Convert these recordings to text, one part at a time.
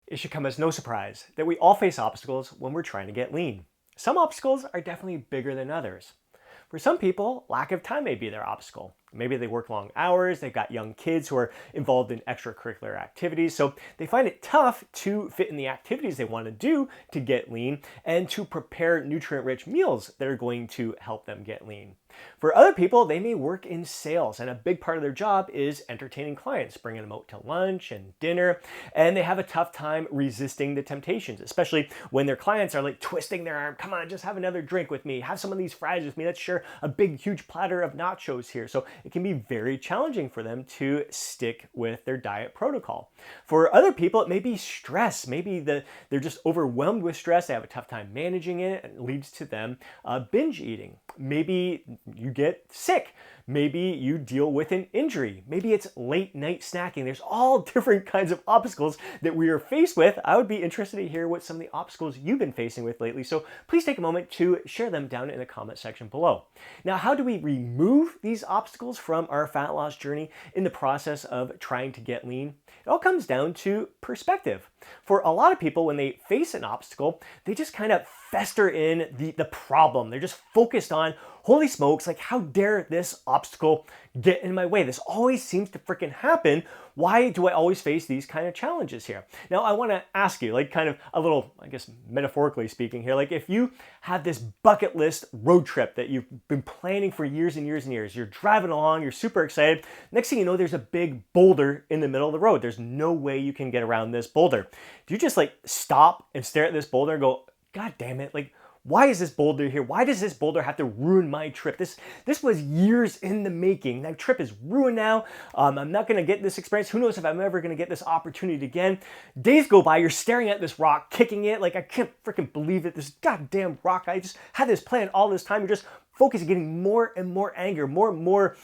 It should come as no surprise that we all face obstacles when we're trying to get lean. Some obstacles are definitely bigger than others. For some people, lack of time may be their obstacle. Maybe they work long hours, they've got young kids who are involved in extracurricular activities, so they find it tough to fit in the activities they want to do to get lean and to prepare nutrient-rich meals that are going to help them get lean. For other people, they may work in sales, and a big part of their job is entertaining clients, bringing them out to lunch and dinner, and they have a tough time resisting the temptations, especially when their clients are like twisting their arm. Come on, just have another drink with me. Have some of these fries with me. Let's share a big, huge platter of nachos here. So it can be very challenging for them to stick with their diet protocol. For other people, it may be stress. Maybe they're just overwhelmed with stress. They have a tough time managing it, and it leads to them binge eating. Maybe you get sick. Maybe you deal with an injury. Maybe it's late night snacking. There's all different kinds of obstacles that we are faced with. I would be interested to hear what some of the obstacles you've been facing with lately. So please take a moment to share them down in the comment section below. Now, how do we remove these obstacles from our fat loss journey in the process of trying to get lean? It all comes down to perspective. For a lot of people, when they face an obstacle, they just kind of fester in the problem. They're just focused on, holy smokes, like how dare this obstacle get in my way? This always seems to freaking happen. Why do I always face these kind of challenges here? Now, I want to ask you, like kind of a little, I guess, metaphorically speaking here, like if you have this bucket list road trip that you've been planning for years and years and years, you're driving along, you're super excited. Next thing you know, there's a big boulder in the middle of the road. There's no way you can get around this boulder. Do you just like stop and stare at this boulder and go, God damn it, like, why is this boulder here? Why does this boulder have to ruin my trip? This was years in the making. That trip is ruined now. I'm not going to get this experience. Who knows if I'm ever going to get this opportunity again? Days go by, you're staring at this rock, kicking it. Like, I can't freaking believe it. This goddamn rock. I just had this plan all this time. You're just focused, getting more and more anger, more and more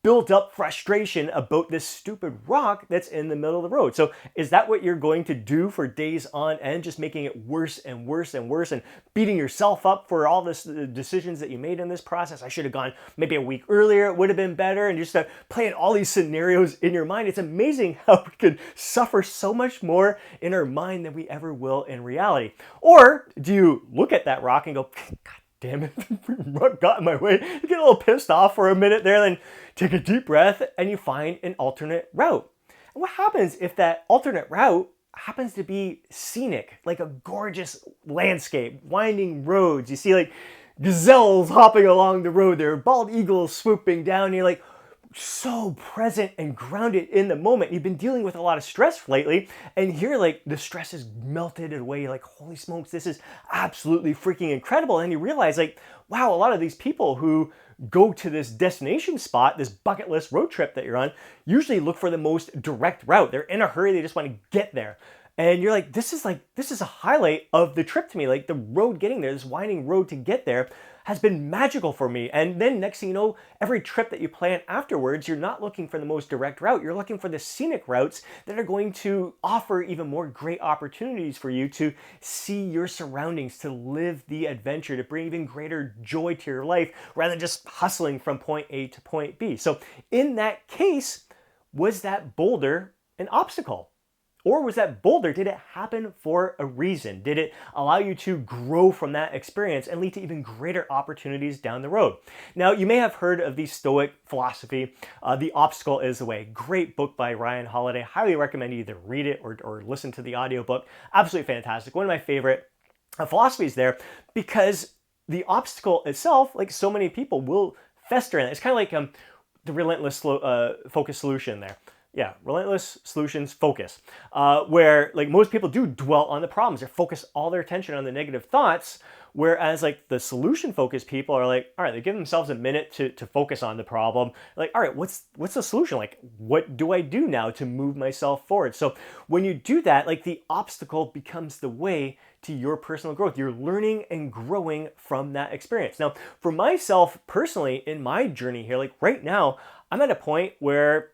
built up frustration about this stupid rock that's in the middle of the road. So is that what you're going to do for days on end, just making it worse and worse and worse and beating yourself up for all the decisions that you made in this process? I should have gone maybe a week earlier, it would have been better, and you start playing all these scenarios in your mind. It's amazing how we can suffer so much more in our mind than we ever will in reality. Or do you look at that rock and go, God damn it, rock got in my way. You get a little pissed off for a minute there, then take a deep breath and you find an alternate route. And what happens if that alternate route happens to be scenic, like a gorgeous landscape, winding roads? You see like gazelles hopping along the road there, bald eagles swooping down, and you're like, so present and grounded in the moment. You've been dealing with a lot of stress lately, and here like the stress is melted away. You're like, holy smokes, this is absolutely freaking incredible. And you realize like, wow, a lot of these people who go to this destination spot, this bucket list road trip that you're on, usually look for the most direct route. They're in a hurry, they just want to get there. And you're like, this is a highlight of the trip to me. Like the road getting there, this winding road to get there has been magical for me. And then next thing you know, every trip that you plan afterwards, you're not looking for the most direct route. You're looking for the scenic routes that are going to offer even more great opportunities for you to see your surroundings, to live the adventure, to bring even greater joy to your life rather than just hustling from point A to point B. So in that case, was that boulder an obstacle? Or was that boulder, did it happen for a reason? Did it allow you to grow from that experience and lead to even greater opportunities down the road? Now, you may have heard of the Stoic philosophy, The Obstacle is the Way. Great book by Ryan Holiday. Highly recommend you either read it or listen to the audiobook. Absolutely fantastic. One of my favorite philosophies there, because the obstacle itself, like so many people, will fester in it. It's kind of like the relentless focus solution there. Yeah, relentless solutions focus, where like most people do dwell on the problems. They focus all their attention on the negative thoughts, whereas like the solution focused people are like, all right, they give themselves a minute to focus on the problem. Like, all right, what's the solution? Like, what do I do now to move myself forward? So when you do that, like the obstacle becomes the way to your personal growth. You're learning and growing from that experience. Now, for myself personally, in my journey here, like right now, I'm at a point where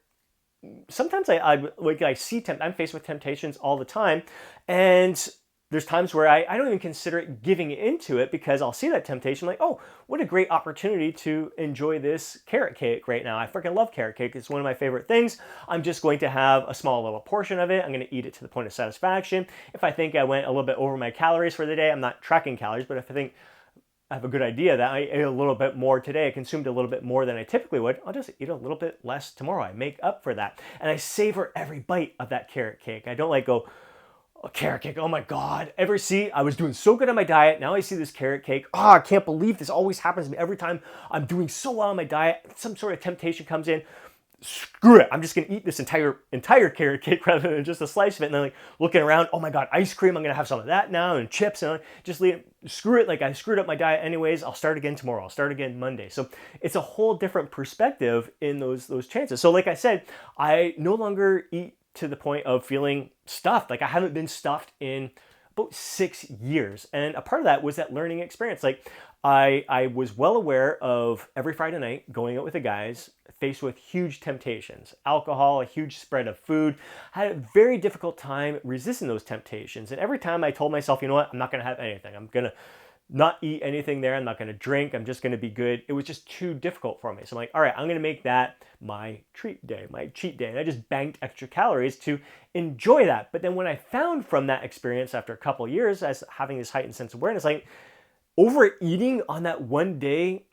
sometimes I'm faced with temptations all the time, and there's times where I don't even consider it giving into it because I'll see that temptation like, oh, what a great opportunity to enjoy this carrot cake right now. I freaking love carrot cake. It's one of my favorite things. I'm just going to have a small little portion of it. I'm going to eat it to the point of satisfaction. If I think I went a little bit over my calories for the day, I'm not tracking calories, but if I think I have a good idea that I ate a little bit more today, I consumed a little bit more than I typically would, I'll just eat a little bit less tomorrow. I make up for that. And I savor every bite of that carrot cake. I don't like go, a carrot cake, oh my God. I was doing so good on my diet. Now I see this carrot cake. Oh, I can't believe this always happens to me. Every time I'm doing so well on my diet, some sort of temptation comes in. Screw it. I'm just going to eat this entire carrot cake rather than just a slice of it. And then like looking around, oh my God, ice cream. I'm going to have some of that now and chips and just screw it. Like I screwed up my diet anyways. I'll start again tomorrow. I'll start again Monday. So it's a whole different perspective in those chances. So like I said, I no longer eat to the point of feeling stuffed. Like I haven't been stuffed in about 6 years. And a part of that was that learning experience. Like I was well aware of every Friday night going out with the guys, faced with huge temptations, alcohol, a huge spread of food. I had a very difficult time resisting those temptations. And every time I told myself, you know what, I'm not going to have anything. I'm going to not eat anything there. I'm not going to drink. I'm just going to be good. It was just too difficult for me. So I'm like, all right, I'm going to make that my treat day, my cheat day. And I just banked extra calories to enjoy that. But then when I found from that experience after a couple of years as having this heightened sense of awareness, like overeating on that one day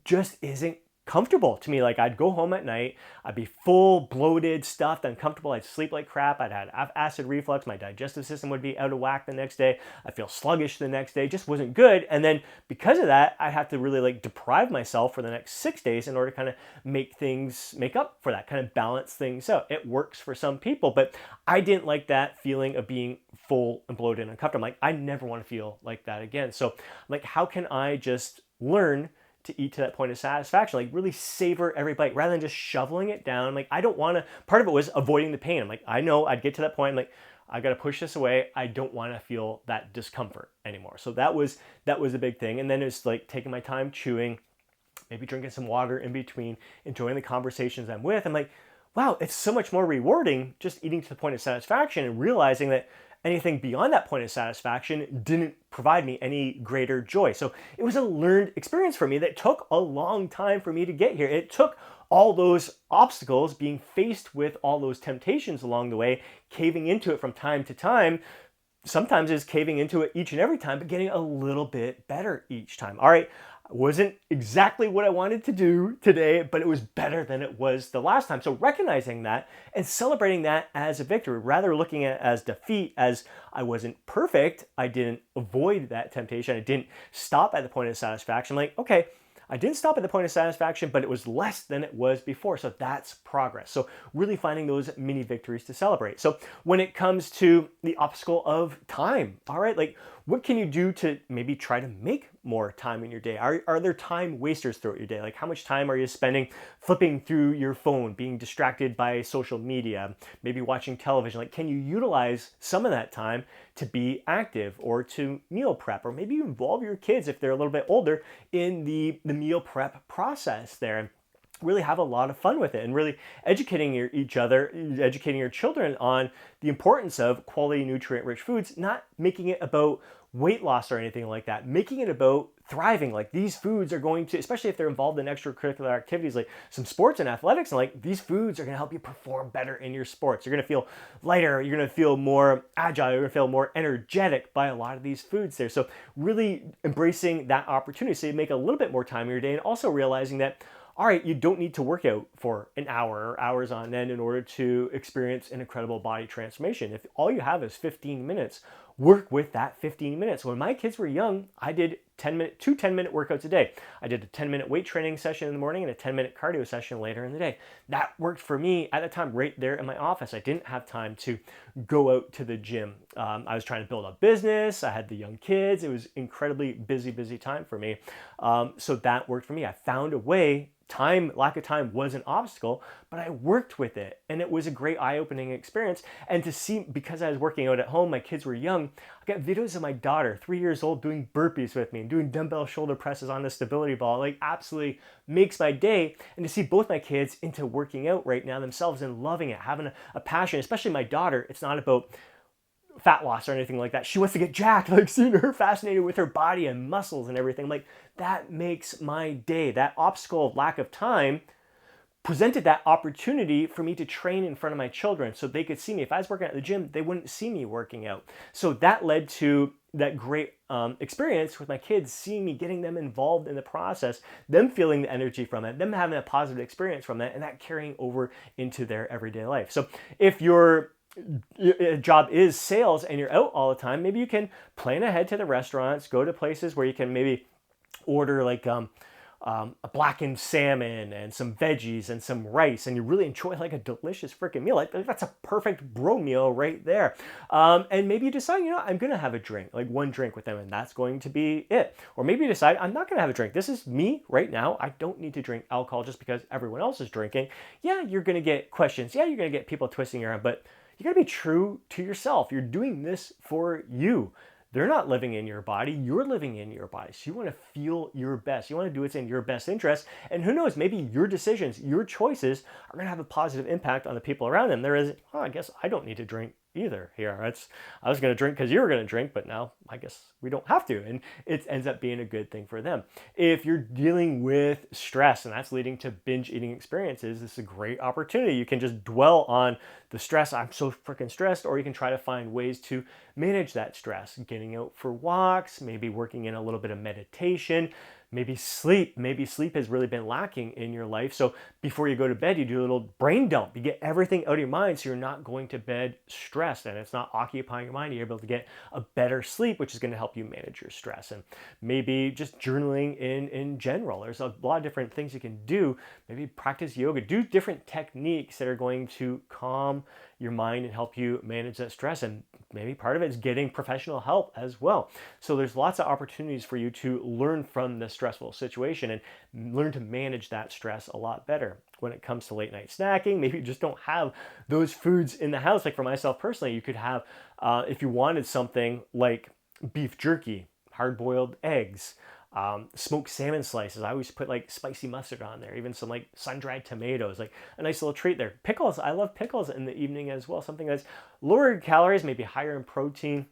just isn't comfortable to me. Like I'd go home at night, I'd be full, bloated, stuffed, uncomfortable. I'd sleep like crap. I'd had acid reflux. My digestive system would be out of whack the next day. I feel sluggish the next day. Just wasn't good. And then because of that, I have to really like deprive myself for the next 6 days in order to kind of make up for that, kind of balance things out. It works for some people, but I didn't like that feeling of being full and bloated and uncomfortable. I'm like, I never want to feel like that again. So like, how can I just learn to eat to that point of satisfaction, like really savor every bite rather than just shoveling it down. Like I don't want to, part of it was avoiding the pain. I'm like, I know I'd get to that point. I'm like, I got to push this away. I don't want to feel that discomfort anymore. So that was a big thing. And then it's like taking my time chewing, maybe drinking some water in between, enjoying the conversations I'm with. I'm like, wow, it's so much more rewarding just eating to the point of satisfaction and realizing that anything beyond that point of satisfaction didn't provide me any greater joy. So it was a learned experience for me that took a long time for me to get here. It took all those obstacles, being faced with all those temptations along the way, caving into it from time to time. Sometimes it's caving into it each and every time, but getting a little bit better each time. All right, wasn't exactly what I wanted to do today, but it was better than it was the last time. So recognizing that and celebrating that as a victory, rather looking at it as defeat, as I wasn't perfect, I didn't avoid that temptation, I didn't stop at the point of satisfaction. Like, okay, I didn't stop at the point of satisfaction, but it was less than it was before. So that's progress. So really finding those mini victories to celebrate. So when it comes to the obstacle of time, all right, like what can you do to maybe try to make more time in your day? Are there time wasters throughout your day? Like how much time are you spending flipping through your phone, being distracted by social media, maybe watching television? Like can you utilize some of that time to be active or to meal prep, or maybe you involve your kids if they're a little bit older in the meal prep process there, and really have a lot of fun with it, and really educating educating your children on the importance of quality nutrient-rich foods, not making it about weight loss or anything like that, making it about thriving. Like these foods are going to, especially if they're involved in extracurricular activities like some sports and athletics, and like these foods are going to help you perform better in your sports. You're going to feel lighter, you're going to feel more agile, you're going to feel more energetic by a lot of these foods there. So really embracing that opportunity so you make a little bit more time in your day, and also realizing that all right, you don't need to work out for an hour or hours on end in order to experience an incredible body transformation. If all you have is 15 minutes, work with that 15 minutes. When my kids were young, I did two 10-minute workouts a day. I did a 10-minute weight training session in the morning and a 10-minute cardio session later in the day. That worked for me at the time right there in my office. I didn't have time to go out to the gym. I was trying to build a business. I had the young kids. It was incredibly busy time for me. So that worked for me. I found a way. Lack of time was an obstacle, but I worked with it, and it was a great eye-opening experience. And to see, because I was working out at home, my kids were young, I got videos of my daughter, 3 years old, doing burpees with me and doing dumbbell shoulder presses on the stability ball. Like absolutely makes my day. And to see both my kids into working out right now themselves and loving it, having a passion, especially my daughter. It's not about fat loss or anything like that. She wants to get jacked, like seeing her fascinated with her body and muscles and everything. Like that makes my day. That obstacle of lack of time presented that opportunity for me to train in front of my children so they could see me. If I was working at the gym, they wouldn't see me working out. So that led to that great experience with my kids, seeing me, getting them involved in the process, them feeling the energy from it, them having a positive experience from that, and that carrying over into their everyday life. So if your job is sales and you're out all the time, maybe you can plan ahead to the restaurants, go to places where you can maybe order like a blackened salmon and some veggies and some rice, and you really enjoy like a delicious freaking meal. Like that's a perfect bro meal right there. And maybe you decide, I'm gonna have a drink, like one drink with them, and that's going to be it. Or maybe you decide, I'm not gonna have a drink. This is me right now. I don't need to drink alcohol just because everyone else is drinking. Yeah, you're gonna get questions. Yeah, you're gonna get people twisting your arm, but you gotta be true to yourself. You're doing this for you. They're not living in your body. You're living in your body. So you want to feel your best. You want to do what's in your best interest. And who knows, maybe your decisions, your choices are going to have a positive impact on the people around them. There is, I guess I don't need to drink either here. I was going to drink because you were going to drink, but now I guess we don't have to. And it ends up being a good thing for them. If you're dealing with stress and that's leading to binge eating experiences, this is a great opportunity. You can just dwell on the stress. I'm so freaking stressed. Or you can try to find ways to manage that stress, getting out for walks, maybe working in a little bit of meditation, maybe sleep. Maybe sleep has really been lacking in your life. So before you go to bed, you do a little brain dump. You get everything out of your mind so you're not going to bed stressed and it's not occupying your mind. You're able to get a better sleep, which is going to help you manage your stress. And maybe just journaling in general. There's a lot of different things you can do. Maybe practice yoga. Do different techniques that are going to calm your mind and help you manage that stress. And maybe part of it is getting professional help as well. So there's lots of opportunities for you to learn from the stressful situation and learn to manage that stress a lot better. When it comes to late night snacking, maybe you just don't have those foods in the house. Like for myself personally, you could have, if you wanted something like beef jerky, hard-boiled eggs, smoked salmon slices. I always put like spicy mustard on there, even some like sun-dried tomatoes, like a nice little treat there. Pickles, I love pickles in the evening as well. Something that's lower in calories, maybe higher in protein,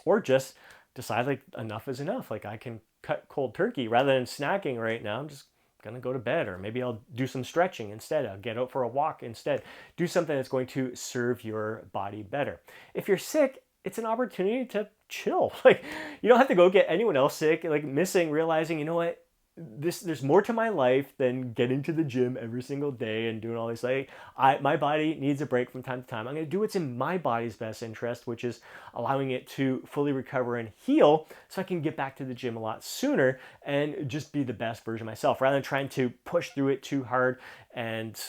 or just decide like enough is enough. Like I can cut cold turkey rather than snacking right now. I'm just gonna go to bed, or maybe I'll do some stretching instead. I'll get out for a walk instead. Do something that's going to serve your body better. If you're sick, it's an opportunity to chill. Like you don't have to go get anyone else sick, like missing, realizing, you know what, there's more to my life than getting to the gym every single day and doing all this. Like my body needs a break from time to time. I'm going to do what's in my body's best interest, which is allowing it to fully recover and heal so I can get back to the gym a lot sooner and just be the best version of myself rather than trying to push through it too hard and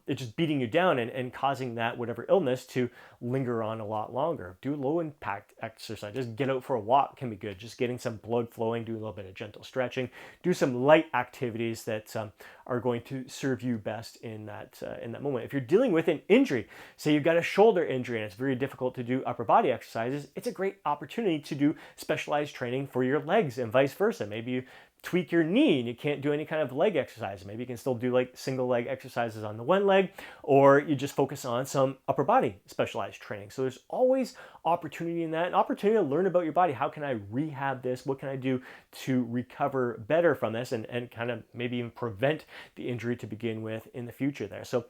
it just beating you down and causing that whatever illness to linger on a lot longer. Do low impact exercise. Just get out for a walk can be good. Just getting some blood flowing, do a little bit of gentle stretching, do some light activities that are going to serve you best in that moment. If you're dealing with an injury, say you've got a shoulder injury and it's very difficult to do upper body exercises, it's a great opportunity to do specialized training for your legs and vice versa. Maybe you tweak your knee and you can't do any kind of leg exercise. Maybe you can still do like single leg exercises on the one leg, or you just focus on some upper body specialized training. So there's always opportunity in that, an opportunity to learn about your body. How can I rehab this? What can I do to recover better from this and kind of maybe even prevent the injury to begin with in the future there. So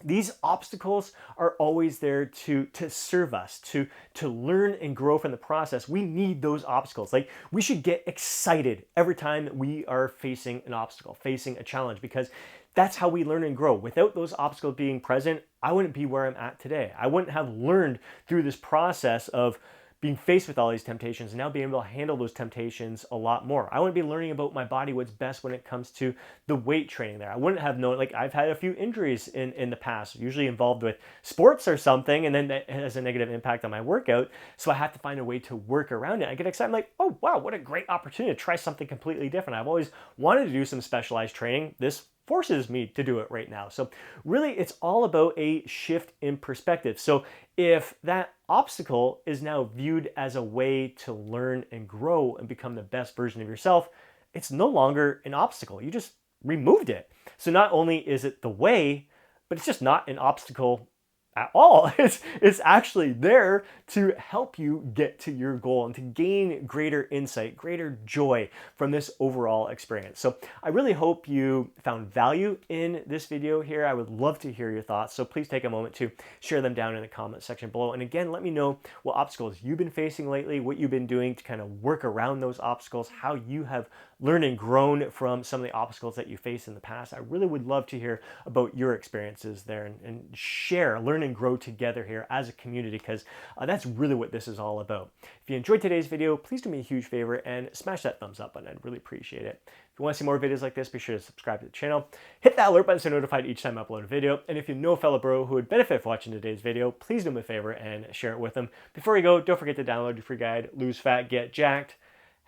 these obstacles are always there to serve us, to learn and grow from the process. We need those obstacles. Like we should get excited every time that we are facing an obstacle, facing a challenge, because that's how we learn and grow. Without those obstacles being present, I wouldn't be where I'm at today. I wouldn't have learned through this process of being faced with all these temptations and now being able to handle those temptations a lot more. I wouldn't be learning about my body, what's best when it comes to the weight training there. I wouldn't have known, like I've had a few injuries in the past, usually involved with sports or something, and then that has a negative impact on my workout. So I have to find a way to work around it. I get excited, I'm like, oh wow, what a great opportunity to try something completely different. I've always wanted to do some specialized training. This forces me to do it right now. So really it's all about a shift in perspective. So if that obstacle is now viewed as a way to learn and grow and become the best version of yourself, it's no longer an obstacle. You just removed it. So not only is it the way, but it's just not an obstacle at all. It's actually there to help you get to your goal and to gain greater insight, greater joy from this overall experience. So I really hope you found value in this video here. I would love to hear your thoughts. So please take a moment to share them down in the comment section below. And again, let me know what obstacles you've been facing lately, what you've been doing to kind of work around those obstacles, how you have learned and grown from some of the obstacles that you faced in the past. I really would love to hear about your experiences there and share, learn and grow together here as a community, because that's really what this is all about. If you enjoyed today's video, please do me a huge favor and smash that thumbs up button. I'd really appreciate it. If you want to see more videos like this, be sure to subscribe to the channel. Hit that alert button so you're notified each time I upload a video. And if you know a fellow bro who would benefit from watching today's video, please do me a favor and share it with them. Before you go, don't forget to download your free guide, Lose Fat, Get Jacked.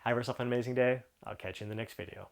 Have yourself an amazing day. I'll catch you in the next video.